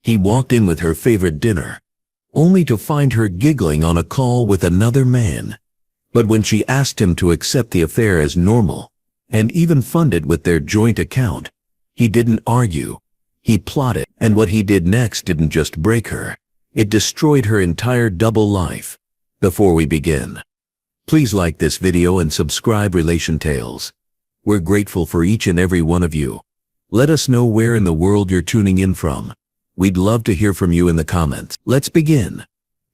He walked in with her favorite dinner, only to find her giggling on a call with another man. But when she asked him to accept the affair as normal, and even fund it with their joint account, he didn't argue. He plotted, and what he did next didn't just break her. It destroyed her entire double life. Before we begin, please like this video and subscribe Relation Tales. We're grateful for each and every one of you. Let us know where in the world you're tuning in from. We'd love to hear from you in the comments. Let's begin.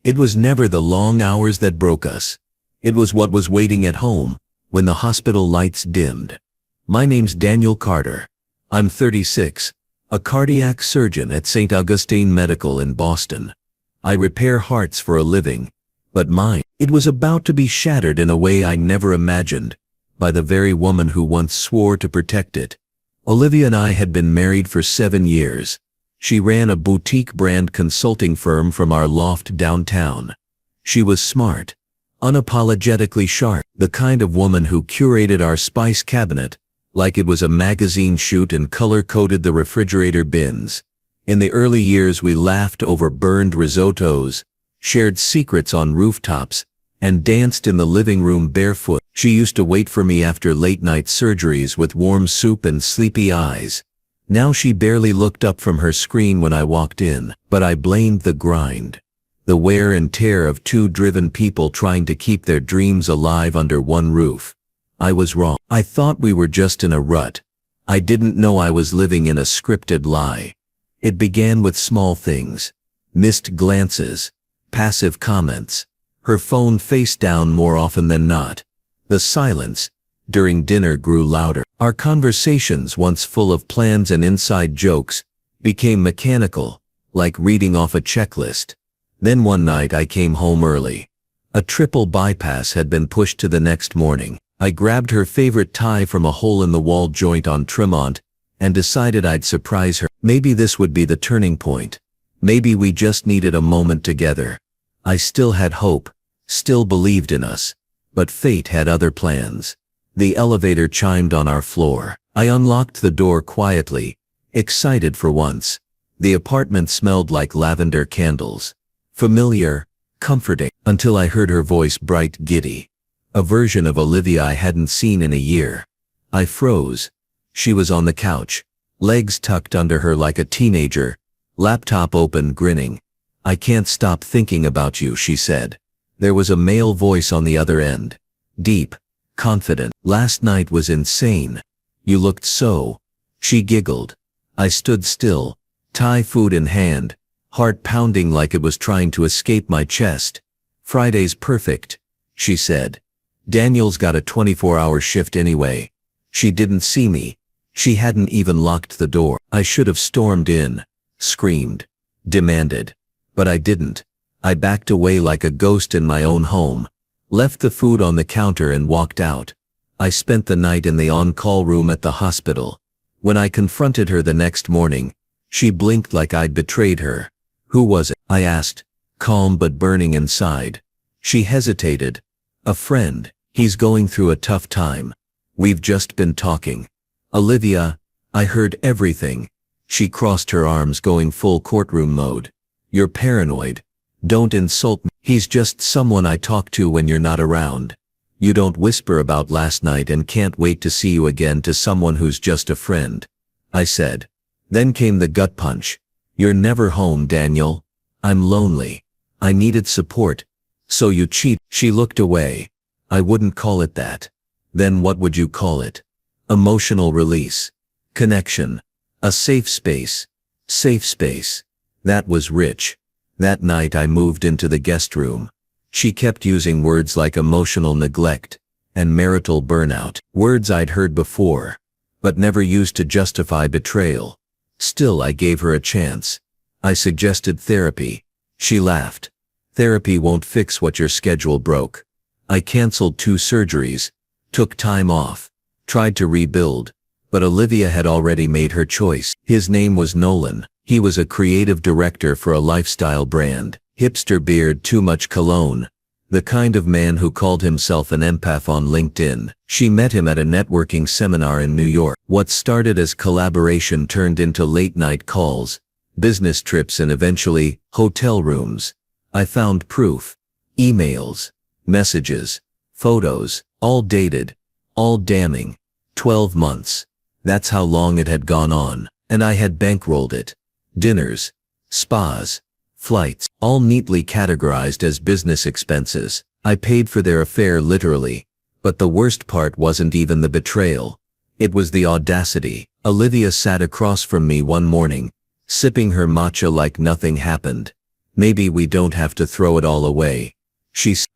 It was never the long hours that broke us. It was what was waiting at home when the hospital lights dimmed. My name's Daniel Carter. I'm 36, a cardiac surgeon at St. Augustine Medical in Boston. I repair hearts for a living, but mine, it was about to be shattered in a way I never imagined, by the very woman who once swore to protect it. Olivia and I had been married for 7 years. She ran a boutique brand consulting firm from our loft downtown. She was smart, unapologetically sharp, the kind of woman who curated our spice cabinet like it was a magazine shoot and color-coded the refrigerator bins. In the early years we laughed over burned risottos, shared secrets on rooftops, and danced in the living room barefoot. She used to wait for me after late-night surgeries with warm soup and sleepy eyes. Now she barely looked up from her screen when I walked in, but I blamed the grind. The wear and tear of two driven people trying to keep their dreams alive under one roof. I was wrong. I thought we were just in a rut. I didn't know I was living in a scripted lie. It began with small things. Missed glances, passive comments, her phone face down more often than not. The silence during dinner grew louder. Our conversations, once full of plans and inside jokes, became mechanical, like reading off a checklist. Then one night I came home early. A triple bypass had been pushed to the next morning. I grabbed her favorite tie from a hole-in-the-wall joint on Tremont and decided I'd surprise her. Maybe this would be the turning point. Maybe we just needed a moment together. I still had hope, still believed in us. But fate had other plans. The elevator chimed on our floor. I unlocked the door quietly, excited for once. The apartment smelled like lavender candles. Familiar, comforting, until I heard her voice, bright, giddy. A version of Olivia I hadn't seen in a year. I froze. She was on the couch, legs tucked under her like a teenager, laptop open, grinning. "I can't stop thinking about you," she said. There was a male voice on the other end. Deep, confident. "Last night was insane. You looked so..." She giggled. I stood still, Thai food in hand, heart pounding like it was trying to escape my chest. "Friday's perfect," she said. "Daniel's got a 24-hour shift anyway." She didn't see me. She hadn't even locked the door. I should have stormed in, screamed, demanded. But I didn't. I backed away like a ghost in my own home, left the food on the counter and walked out. I spent the night in the on-call room at the hospital. When I confronted her the next morning, she blinked like I'd betrayed her. "Who was it?" I asked, calm but burning inside. She hesitated. "A friend. He's going through a tough time. We've just been talking." "Olivia," I heard everything. She crossed her arms, going full courtroom mode. "You're paranoid. Don't insult me. He's just someone I talk to when you're not around. You don't whisper about last night and can't wait to see you again to someone who's just a friend," I said. Then came the gut punch. "You're never home, Daniel. I'm lonely. I needed support. So you cheat." She looked away. "I wouldn't call it that." "Then what would you call it?" "Emotional release. Connection. A safe space." Safe space. That was rich. That night I moved into the guest room. She kept using words like emotional neglect and marital burnout, words I'd heard before, but never used to justify betrayal. Still, I gave her a chance. I suggested therapy. She laughed. "Therapy won't fix what your schedule broke." I canceled 2 surgeries, took time off, tried to rebuild, but Olivia had already made her choice. His name was Nolan. He was a creative director for a lifestyle brand. Hipster beard, too much cologne. The kind of man who called himself an empath on LinkedIn. She met him at a networking seminar in New York. What started as collaboration turned into late-night calls, business trips, and eventually, hotel rooms. I found proof. Emails, messages, photos, all dated, all damning. 12 months. That's how long it had gone on, and I had bankrolled it. Dinners, spas, flights, all neatly categorized as business expenses. I paid for their affair literally. But the worst part wasn't even the betrayal. It was the audacity. Olivia sat across from me one morning, sipping her matcha like nothing happened. Maybe we don't have to throw it all away.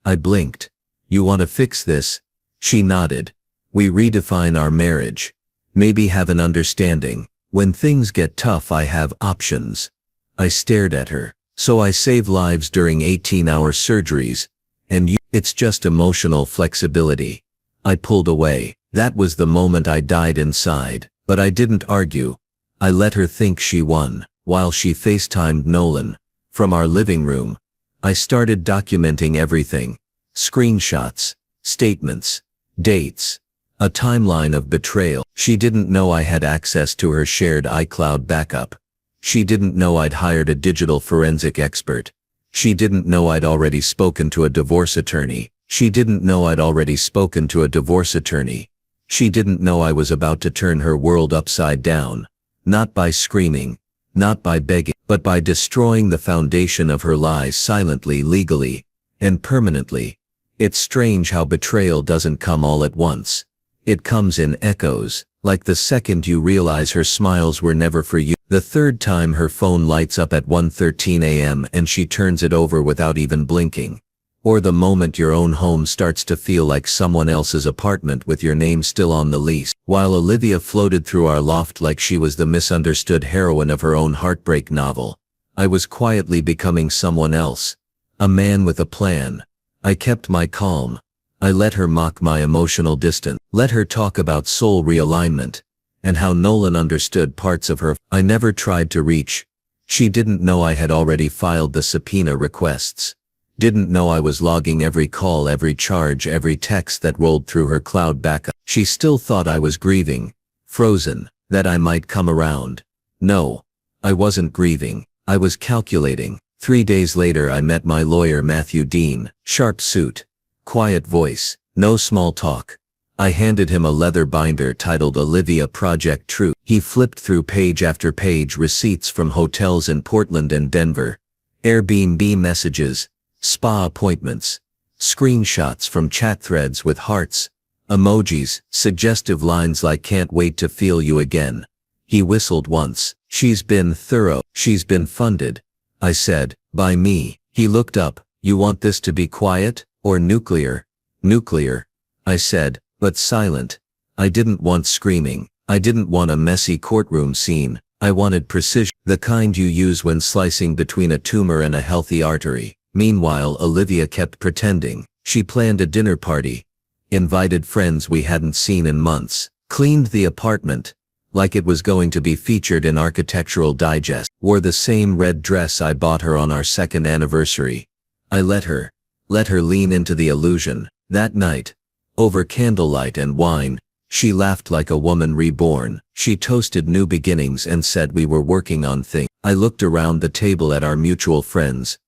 I blinked. You want to fix this? She nodded. We redefine our marriage. Maybe have an understanding. When things get tough, I have options. I stared at her. So I save lives during 18-hour surgeries. And it's just emotional flexibility. I pulled away. That was the moment I died inside. But I didn't argue. I let her think she won, while she FaceTimed Nolan. From our living room, I started documenting everything. Screenshots, statements, dates, a timeline of betrayal. She didn't know I had access to her shared iCloud backup. She didn't know I'd hired a digital forensic expert. She didn't know I'd already spoken to a divorce attorney. She didn't know I'd already spoken to a divorce attorney. She didn't know I was about to turn her world upside down. Not by screaming, not by begging, but by destroying the foundation of her lies silently, legally, and permanently. It's strange how betrayal doesn't come all at once. It comes in echoes, like the second you realize her smiles were never for you, the third time her phone lights up at 1:13 a.m. and she turns it over without even blinking. Or the moment your own home starts to feel like someone else's apartment with your name still on the lease. While Olivia floated through our loft like she was the misunderstood heroine of her own heartbreak novel, I was quietly becoming someone else. A man with a plan. I kept my calm. I let her mock my emotional distance, let her talk about soul realignment, and how Nolan understood parts of her I never tried to reach. She didn't know I had already filed the subpoena requests. Didn't know I was logging every call, every charge, every text that rolled through her cloud backup. She still thought I was grieving, frozen, that I might come around. No, I wasn't grieving. I was calculating. 3 days later I met my lawyer Matthew Dean, sharp suit, quiet voice, no small talk. I handed him a leather binder titled Olivia Project True. He flipped through page after page, receipts from hotels in Portland and Denver, Airbnb messages, spa appointments, screenshots from chat threads with hearts, emojis, suggestive lines like "can't wait to feel you again." He whistled once. She's been thorough. She's been funded. I said, by me. He looked up. You want this to be quiet, or nuclear? Nuclear, I said, but silent. I didn't want screaming. I didn't want a messy courtroom scene. I wanted precision, the kind you use when slicing between a tumor and a healthy artery. Meanwhile, Olivia kept pretending. She planned a dinner party, invited friends we hadn't seen in months, cleaned the apartment like it was going to be featured in Architectural Digest, wore the same red dress I bought her on our second anniversary. I let her lean into the illusion. That night, over candlelight and wine, she laughed like a woman reborn. She toasted new beginnings and said we were working on things. I looked around the table at our mutual friends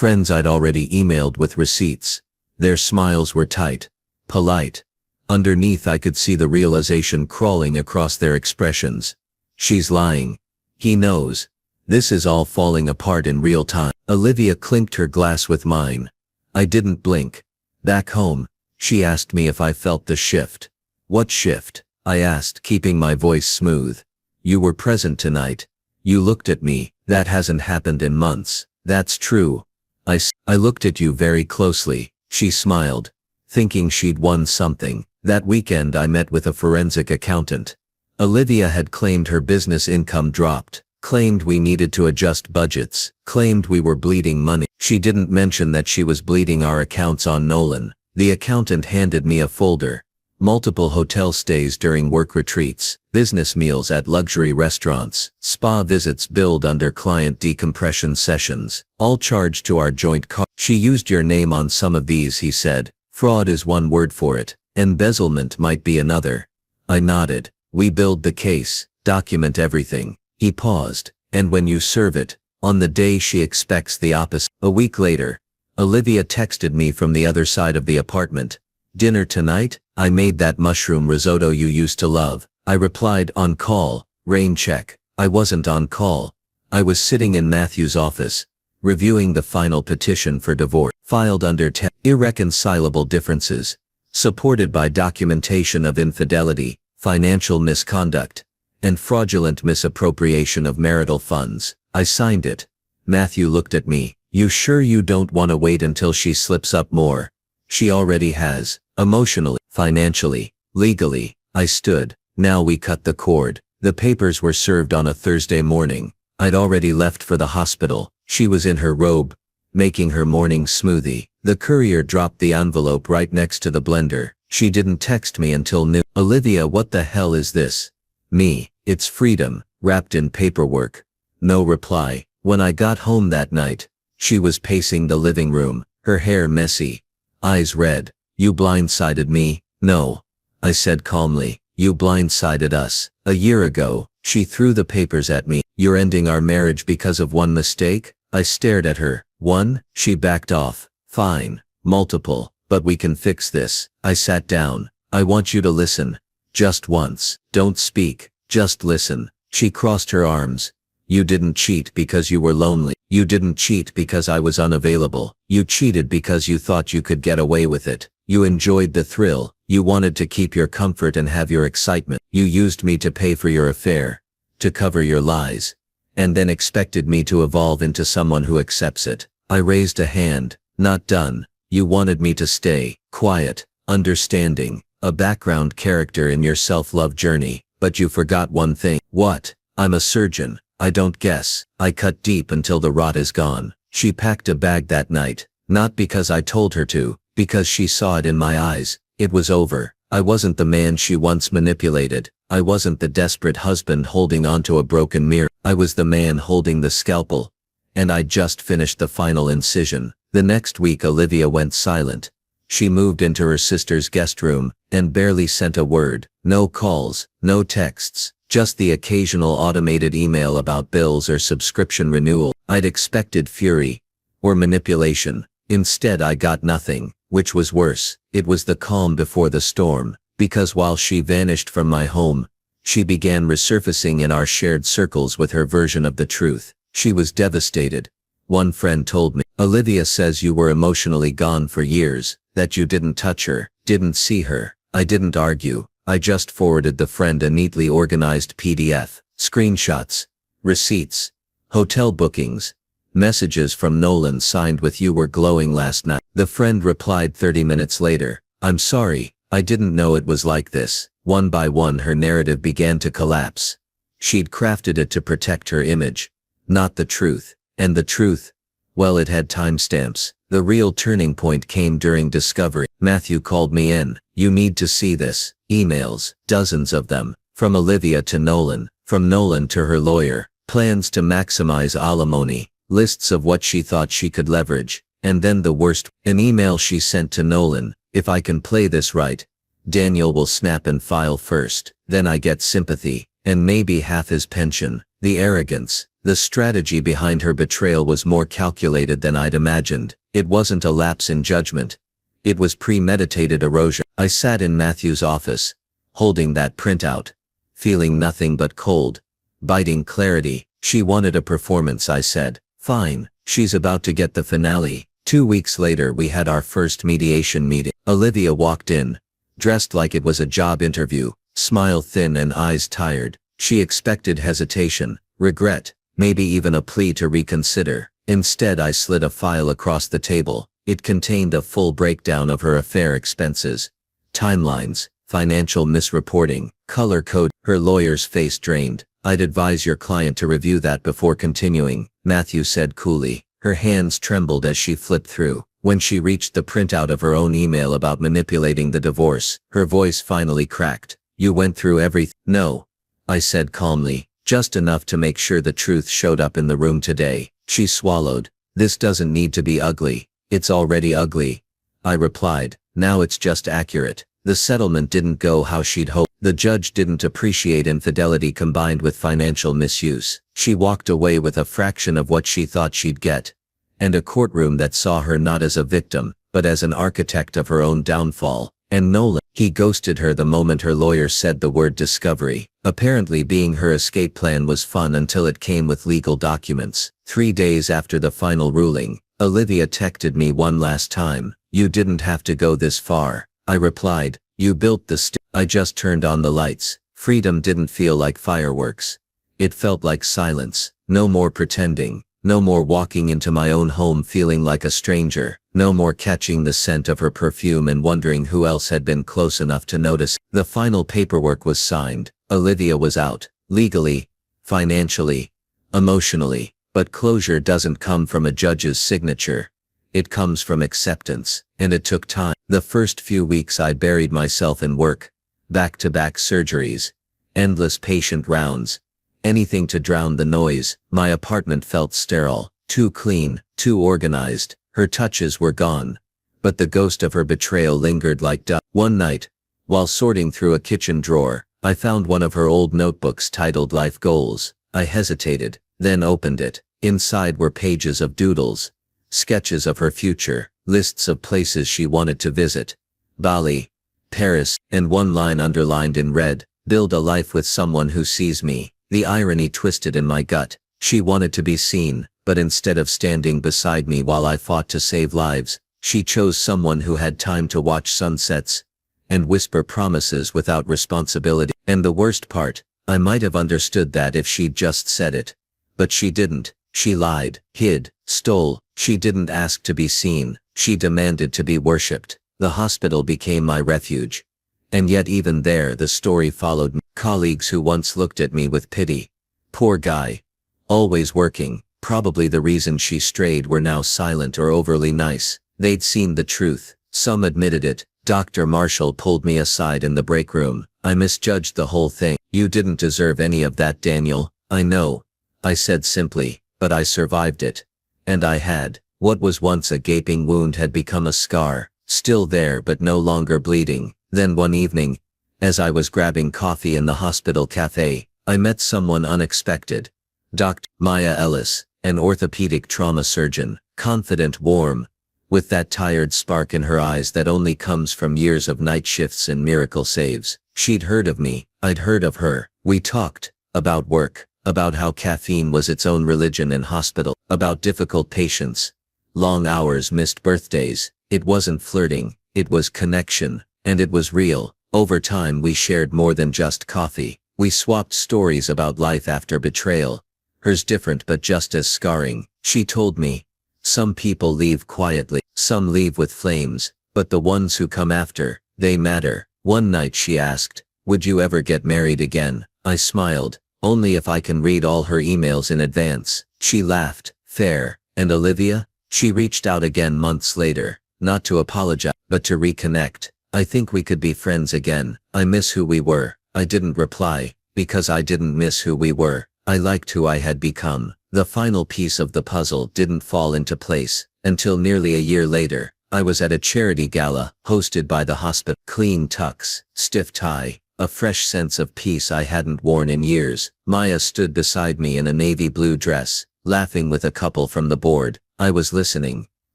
I'd already emailed with receipts. Their smiles were tight, polite. Underneath I could see the realization crawling across their expressions. She's lying. He knows. This is all falling apart in real time. Olivia clinked her glass with mine. I didn't blink. Back home, she asked me if I felt the shift. What shift? I asked, keeping my voice smooth. You were present tonight. You looked at me. That hasn't happened in months. That's true. I looked at you very closely. She smiled, thinking she'd won something. That weekend I met with a forensic accountant. Olivia had claimed her business income dropped, claimed we needed to adjust budgets, claimed we were bleeding money. She didn't mention that she was bleeding our accounts on Nolan. The accountant handed me a folder. Multiple hotel stays during work retreats, business meals at luxury restaurants, spa visits billed under client decompression sessions, all charged to our joint card. She used your name on some of these, he said. Fraud is one word for it. Embezzlement might be another. I nodded. We build the case, document everything. He paused. And when you serve it, on the day she expects the opposite. A week later, Olivia texted me from the other side of the apartment. "Dinner tonight? I made that mushroom risotto you used to love." I replied, "On call, rain check." I wasn't on call. I was sitting in Matthew's office, reviewing the final petition for divorce, filed under 10 irreconcilable differences, supported by documentation of infidelity, financial misconduct, and fraudulent misappropriation of marital funds. I signed it. Matthew looked at me. "You sure you don't want to wait until she slips up more?" "She already has, emotionally, financially, legally." I stood. "Now we cut the cord." The papers were served on a Thursday morning. I'd already left for the hospital. She was in her robe, making her morning smoothie. The courier dropped the envelope right next to the blender. She didn't text me until noon. "Olivia, what the hell is this?" "Me, it's freedom, wrapped in paperwork." No reply. When I got home that night, she was pacing the living room, her hair messy, eyes red. "You blindsided me." "No," I said calmly. "You blindsided us. A year ago." She threw the papers at me. "You're ending our marriage because of one mistake?" I stared at her. "One?" She backed off. "Fine. Multiple. But we can fix this." I sat down. "I want you to listen. Just once. Don't speak. Just listen." She crossed her arms. "You didn't cheat because you were lonely. You didn't cheat because I was unavailable. You cheated because you thought you could get away with it. You enjoyed the thrill. You wanted to keep your comfort and have your excitement. You used me to pay for your affair, to cover your lies, and then expected me to evolve into someone who accepts it." I raised a hand. "Not done. You wanted me to stay, quiet, understanding, a background character in your self-love journey, but you forgot one thing." "What?" "I'm a surgeon. I don't guess. I cut deep until the rot is gone." She packed a bag that night, not because I told her to, because she saw it in my eyes. It was over. I wasn't the man she once manipulated. I wasn't the desperate husband holding onto a broken mirror. I was the man holding the scalpel. And I'd just finished the final incision. The next week Olivia went silent. She moved into her sister's guest room, and barely sent a word. No calls, no texts, just the occasional automated email about bills or subscription renewal. I'd expected fury, or manipulation. Instead I got nothing, which was worse. It was the calm before the storm, because while she vanished from my home, she began resurfacing in our shared circles with her version of the truth. She was devastated. One friend told me, "Olivia says you were emotionally gone for years, that you didn't touch her, didn't see her." I didn't argue. I just forwarded the friend a neatly organized PDF, screenshots, receipts, hotel bookings, messages from Nolan signed with "You were glowing last night." The friend replied 30 minutes later, "I'm sorry, I didn't know it was like this." One by one her narrative began to collapse. She'd crafted it to protect her image, not the truth. And the truth? Well, it had timestamps. The real turning point came during discovery. Matthew called me in. "You need to see this." Emails, dozens of them, from Olivia to Nolan, from Nolan to her lawyer, plans to maximize alimony, lists of what she thought she could leverage, and then the worst, an email she sent to Nolan: "If I can play this right, Daniel will snap and file first, then I get sympathy, and maybe half his pension." The arrogance, the strategy behind her betrayal was more calculated than I'd imagined. It wasn't a lapse in judgment. It was premeditated erosion. I sat in Matthew's office, holding that printout, feeling nothing but cold, biting clarity. "She wanted a performance," I said. "Fine, she's about to get the finale." 2 weeks later we had our first mediation meeting. Olivia walked in, dressed like it was a job interview, smile thin and eyes tired. She expected hesitation, regret, maybe even a plea to reconsider. Instead I slid a file across the table. It contained a full breakdown of her affair expenses, timelines, financial misreporting, color code. Her lawyer's face drained. "I'd advise your client to review that before continuing," Matthew said coolly. Her hands trembled as she flipped through. When she reached the printout of her own email about manipulating the divorce, her voice finally cracked. "You went through everything?" "No," I said calmly, "just enough to make sure the truth showed up in the room today." She swallowed. "This doesn't need to be ugly. It's already ugly," I replied. "Now it's just accurate." The settlement didn't go how she'd hoped. The judge didn't appreciate infidelity combined with financial misuse. She walked away with a fraction of what she thought she'd get. And a courtroom that saw her not as a victim, but as an architect of her own downfall. And Nolan, he ghosted her the moment her lawyer said the word discovery. Apparently being her escape plan was fun until it came with legal documents. 3 days after the final ruling, Olivia texted me one last time. "You didn't have to go this far." I replied, "You built the I just turned on the lights." Freedom didn't feel like fireworks. It felt like silence. No more pretending. No more walking into my own home feeling like a stranger. No more catching the scent of her perfume and wondering who else had been close enough to notice. The final paperwork was signed. Olivia was out. Legally, financially, emotionally. But closure doesn't come from a judge's signature. It comes from acceptance. And it took time. The first few weeks I buried myself in work. Back-to-back surgeries. Endless patient rounds. Anything to drown the noise. My apartment felt sterile. Too clean. Too organized. Her touches were gone. But the ghost of her betrayal lingered like dust. One night, while sorting through a kitchen drawer, I found one of her old notebooks titled Life Goals. I hesitated, then opened it. Inside were pages of doodles. Sketches of her future. Lists of places she wanted to visit. Bali, Paris, and one line underlined in red. Build a life with someone who sees me. The irony twisted in my gut. She wanted to be seen, but instead of standing beside me while I fought to save lives, she chose someone who had time to watch sunsets and whisper promises without responsibility. And the worst part, I might have understood that if she'd just said it. But she didn't. She lied, hid, stole. She didn't ask to be seen. She demanded to be worshipped. The hospital became my refuge. And yet even there the story followed me. Colleagues who once looked at me with pity. Poor guy. Always working. Probably the reason she strayed were now silent or overly nice. They'd seen the truth. Some admitted it. Dr. Marshall pulled me aside in the break room. "I misjudged the whole thing. You didn't deserve any of that, Daniel." "I know," I said simply, "but I survived it." And I had. What was once a gaping wound had become a scar. Still there but no longer bleeding. Then one evening, as I was grabbing coffee in the hospital cafe, I met someone unexpected. Dr. Maya Ellis, an orthopedic trauma surgeon, confident, warm, with that tired spark in her eyes that only comes from years of night shifts and miracle saves. She'd heard of me, I'd heard of her. We talked about work, about how caffeine was its own religion in hospital, about difficult patients, long hours, missed birthdays. It wasn't flirting, it was connection, and it was real. Over time we shared more than just coffee. We swapped stories about life after betrayal. Hers different but just as scarring. She told me, some people leave quietly, some leave with flames, but the ones who come after, they matter. One night she asked, "Would you ever get married again?" I smiled, "Only if I can read all her emails in advance." She laughed, "Fair." And Olivia? She reached out again months later, not to apologize, but to reconnect. "I think we could be friends again. I miss who we were." I didn't reply, because I didn't miss who we were. I liked who I had become. The final piece of the puzzle didn't fall into place until nearly a year later. I was at a charity gala, hosted by the hospital. Clean tux, stiff tie, a fresh sense of peace I hadn't worn in years. Maya stood beside me in a navy blue dress, laughing with a couple from the board. I was listening,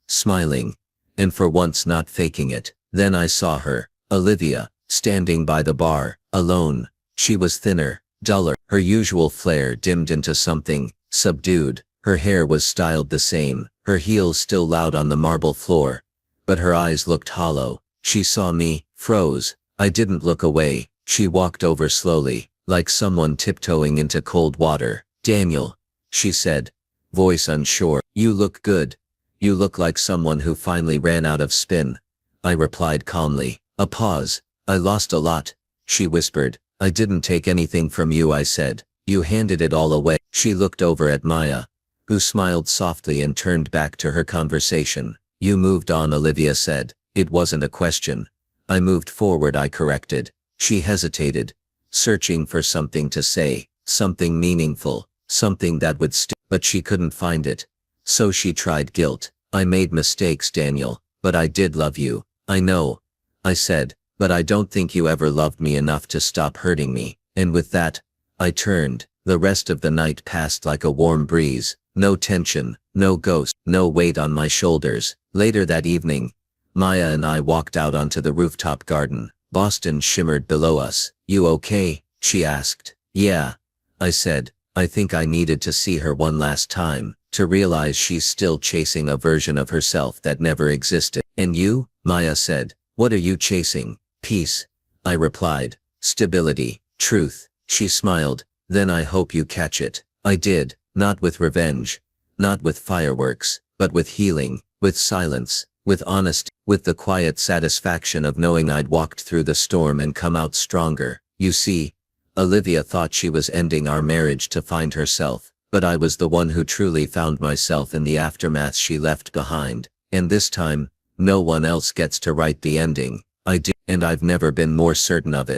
smiling, and for once not faking it. Then I saw her, Olivia, standing by the bar, alone. She was thinner, duller, her usual flair dimmed into something subdued. Her hair was styled the same, her heels still loud on the marble floor. But her eyes looked hollow. She saw me, froze. I didn't look away. She walked over slowly, like someone tiptoeing into cold water. "Daniel," she said, voice unsure. "You look good. You look like someone who finally ran out of spin." I replied calmly. A pause. "I lost a lot," she whispered. "I didn't take anything from you," I said. "You handed it all away." She looked over at Maya, who smiled softly and turned back to her conversation. "You moved on," Olivia said. It wasn't a question. "I moved forward," I corrected. She hesitated, searching for something to say, something meaningful, something that would stick, but she couldn't find it. So she tried guilt. "I made mistakes, Daniel, but I did love you." "I know," I said, but I don't think you ever loved me enough to stop hurting me. And with that, I turned. The rest of the night passed like a warm breeze. No tension, no ghost, no weight on my shoulders. Later that evening, Maya and I walked out onto the rooftop garden. Boston shimmered below us. "You okay?" she asked. "Yeah," I said. I think I needed to see her one last time, to realize she's still chasing a version of herself that never existed. "And you?" Maya said. "What are you chasing?" "Peace," I replied. "Stability, truth." She smiled. "Then I hope you catch it." I did, not with revenge, not with fireworks, but with healing, with silence, with honesty, with the quiet satisfaction of knowing I'd walked through the storm and come out stronger. You see, Olivia thought she was ending our marriage to find herself, but I was the one who truly found myself in the aftermath she left behind. And this time, no one else gets to write the ending. I do, and I've never been more certain of it.